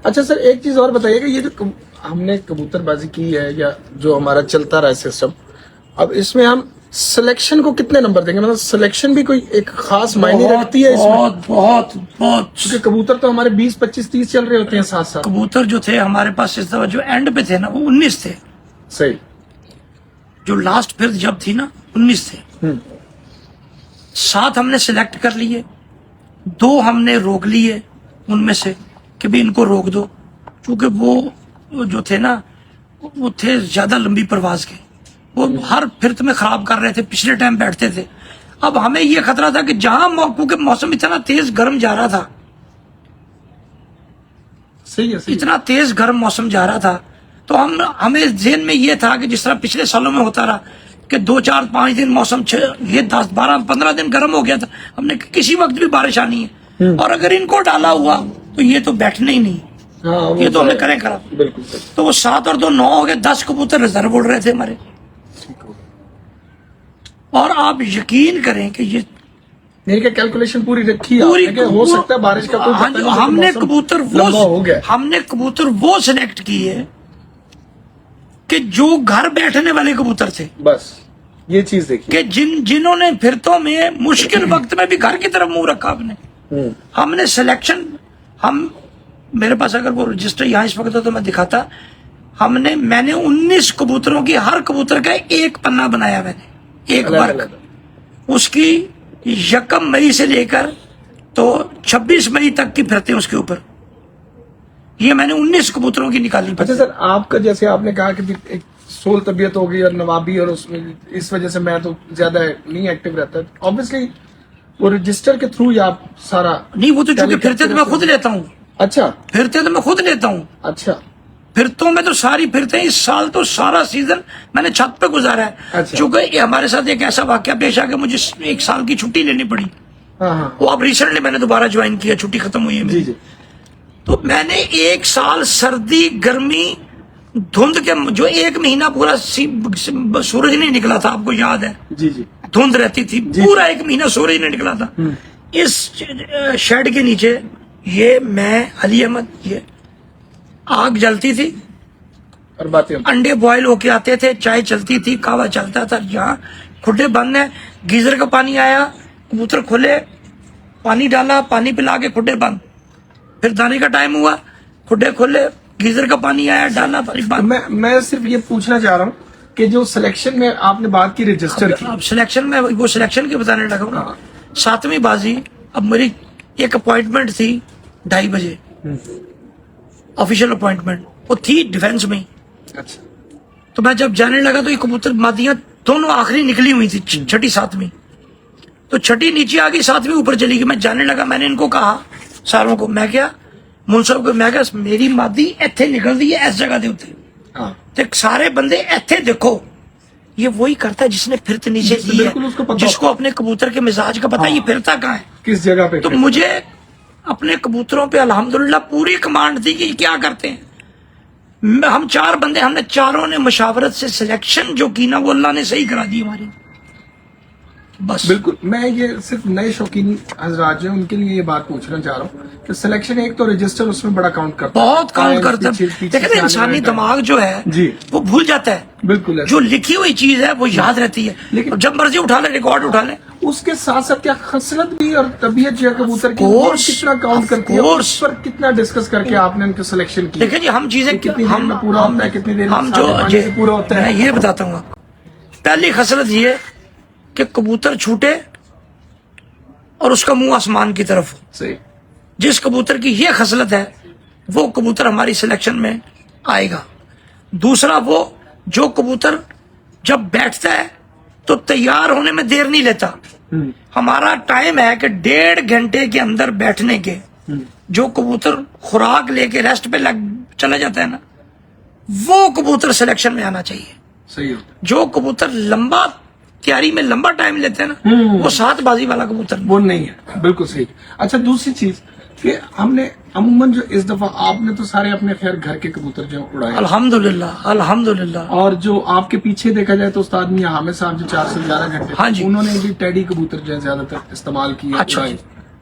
اچھا سر ایک چیز اور بتائیے کہ یہ جو ہم نے کبوتر بازی کی ہے یا جو ہمارا چلتا رہا ہے سسٹم، اب اس میں ہم سلیکشن کو کتنے نمبر دیں گے؟ مطلب سلیکشن بھی کوئی ایک خاص معنی رکھتی ہے اس میں؟ بہت بہت بہت، کیونکہ کبوتر تو ہمارے 20 25 30 چل رہے ہوتے ہیں ساتھ ساتھ. کبوتر جو تھے ہمارے پاس اس دفعہ جو اینڈ پہ تھے نا وہ 19 تھے. صحیح. جو لاسٹ پھر جب تھی نا 19 تھے. 7 ہم نے سلیکٹ کر لیے، 2 ہم نے روک لیے ان میں سے کہ بھی ان کو روک دو، چونکہ وہ جو تھے نا وہ تھے زیادہ لمبی پرواز کے، وہ ہر پھرت میں خراب کر رہے تھے، پچھلے ٹائم بیٹھتے تھے. اب ہمیں یہ خطرہ تھا کہ جہاں کیونکہ موسم اتنا تیز گرم جا رہا تھا، صحیح ہے، اتنا تیز گرم موسم جا رہا تھا، تو ہمیں ذہن میں یہ تھا کہ جس طرح پچھلے سالوں میں ہوتا رہا کہ 2 4 5 دن موسم یہ 10 12 15 دن گرم ہو گیا تھا، ہم نے کسی وقت بھی بارش آنی ہے، اور اگر ان کو ڈالا ہوا تو یہ تو بیٹھنے ہی نہیں، یہ تو ہمیں کریں کرا. بالکل. تو وہ 7 اور 2 9 ہو گئے، 10 کبوتر ریزرو اڑ رہے تھے ہمارے. اور آپ یقین کریں کہ یہ نہیں کہ کیلکولیشن پوری رکھی ہے آپ نے کہ ہو سکتا ہے بارش کا کوئی پتہ نہیں، ہم نے کبوتر وہ سلیکٹ کیے کہ جو گھر بیٹھنے والے کبوتر تھے. بس یہ چیز دیکھیے کہ جنہوں نے پھرتوں میں مشکل وقت میں بھی گھر کی طرف منہ رکھا آپ نے. ہم نے سلیکشن، میرے پاس اگر وہ رجسٹر یہاں اس وقت تو میں دکھاتا، میں نے 19 کبوتروں کی، ہر کبوتر کا ایک پنا بنایا، میں نے ایک ورک اس کی 1 مئی سے لے کر تو 26 مئی تک کی پھرتے اس کے اوپر، یہ میں نے 19 کبوتروں کی نکالی. اچھا سر آپ کا جیسے آپ نے کہا کہ ایک سول طبیعت ہو گئی اور نوابی، اور اس میں اس وجہ سے میں تو زیادہ نہیں ایکٹیو رہتا، آبویسلی وہ رجسٹر کے تھرو یا آپ سارا نہیں، وہ تو چونکہ پھرتے تو میں خود لیتا ہوں. اچھا پھرتے تو میں خود لیتا ہوں. اچھا پھرتوں میں تو ساری پھرتے ہیں، اس سال تو سارا سیزن میں نے چھت پہ گزارا ہے. اچھا. چونکہ یہ ہمارے ساتھ ایک ایسا واقعہ پیش آ کہ مجھے 1 سال کی چھٹی لینی پڑی. وہ اب ریسنٹلی میں نے دوبارہ جوائن کیا، چھٹی ختم ہوئی ہے میری. جی. تو میں نے 1 سال سردی گرمی دھند کے جو 1 مہینہ پورا سورج نہیں نکلا تھا، آپ کو یاد ہے؟ جی. دھند رہتی تھی، پورا 1 مہینہ سورج نہیں نکلا تھا. اس شیڈ کے نیچے یہ میں علی احمد، یہ آگ جلتی تھی اور باتیں انڈے بوائل ہو کے آتے تھے، چائے چلتی تھی، کہوا چلتا تھا. یہاں کھڈے بند ہیں، گیزر کا پانی آیا، کبوتر کھولے، پانی ڈالا، پانی پلا کے کھڈے بند. پھر دانے کا ٹائم ہوا، کھڈے کھولے، گیزر کا پانی آیا، ڈالا، پانی بند. میں صرف یہ پوچھنا چاہ رہا ہوں کہ جو سلیکشن میں آپ نے بات کی رجسٹر کی، اب سلیکشن میں وہ سلیکشن کی بتانے لگا نا. 7ویں بازی، اب میری ایک اپوائنٹمنٹ تھی 2:30 بجے، آفیشیل اپوائنٹمنٹ، وہ تھی ڈیفینس میں. اچھا. تو میں جب جانے لگا تو یہ کبوتر مادیاں دونوں آخری نکلی ہوئی تھی، 6ٹی 7ویں. تو 6ٹی نیچے آ گئی، 7ویں اوپر چلی گئی. میں جانے لگا، میں نے ان کو کہا ساروں کو، میں کیا منصف کو، میں کہا میری مادی ایتھے نکل دی ہے اس جگہ دے ہوتے، تو سارے بندے ایتھے دیکھو. یہ وہی کرتا ہے جس نے پھرت نیچے دی ہے، جس کو اپنے کبوتر کے مزاج کا پتا یہ پھرتا کہاں ہے، کس جگہ پہ. تو مجھے اپنے کبوتروں پہ الحمدللہ پوری کمانڈ تھی کہ یہ کیا کرتے ہیں. ہم 4 بندے، ہم نے چاروں نے مشاورت سے سلیکشن جو کی نا وہ اللہ نے صحیح کرا دی ہماری. بس بالکل. میں یہ صرف نئے شوقین حضرات جو ہیں ان کے لیے یہ بات پوچھنا چاہ رہا ہوں کہ سلیکشن ایک تو رجسٹر اس میں بڑا کاؤنٹ کرتا ہے، بہت کاؤنٹ کرتا ہے. لیکن انسانی دماغ جو ہے وہ بھول جاتا ہے. بالکل. جو لکھی ہوئی چیز ہے وہ یاد رہتی ہے، لیکن جب مرضی اٹھا لے، ریکارڈ اٹھا لے. اس کے ساتھ ساتھ کیا خصلت بھی اور طبیعت جو ہے کبوتر کی کتنا کاؤنٹ کرتی ہے، اس پر کتنا ڈسکس کر کے آپ نے ان کو سلیکشن کی. دیکھیں جی، ہم چیزیں کتنی دیر میں پورا ہوتا ہے، کتنی دیر میں پورا ہوتا ہے. میں یہ بتاتا ہوں. پہلی خصلت یہ کہ کبوتر چھوٹے اور اس کا منہ آسمان کی طرف ہو. صحیح. جس کبوتر کی یہ خصلت ہے وہ کبوتر ہماری سلیکشن میں آئے گا. دوسرا، وہ جو کبوتر جب بیٹھتا ہے تو تیار ہونے میں دیر نہیں لیتا. ہمارا ٹائم ہے کہ 1.5 گھنٹے کے اندر بیٹھنے کے. جو کبوتر خوراک لے کے ریسٹ پہ چلا جاتا ہے نا، وہ کبوتر سلیکشن میں آنا چاہیے. صحیح. جو کبوتر لمبا تیاری میں لمبا ٹائم لیتے ہیں نا، وہ 7 بازی والا کبوتر وہ نہیں ہے. بالکل صحیح. اچھا، دوسری چیز کہ ہم نے عموماً جو اس دفعہ آپ نے تو سارے اپنے خیر گھر کے کبوتر جو اڑائے، الحمدللہ. اور جو آپ کے پیچھے دیکھا جائے تو استاد میاں حامد صاحب جو 411 گھنٹے، ہاں جی، انہوں نے بھی ٹیڈی کبوتر جو ہے زیادہ تر استعمال کیے. اچھا.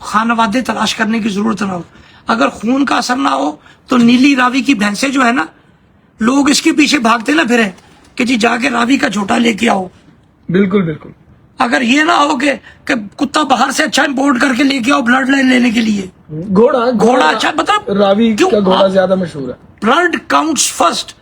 خانوادے تلاش کرنے کی ضرورت نہ ہو. اگر خون کا اثر نہ ہو تو نیلی راوی کی بھینسیں جو ہے نا, لوگ اس کے پیچھے بھاگتے نہ پھریں کہ جی جا کے راوی کا جھوٹا لے کے آؤ. بالکل بالکل. اگر یہ نہ ہو کہ کتا باہر سے اچھا امپورٹ کر کے لے کے آؤ بلڈ لائن لینے کے لیے. گھوڑا اچھا, مطلب راوی کا گھوڑا زیادہ مشہور ہے. Blood counts first.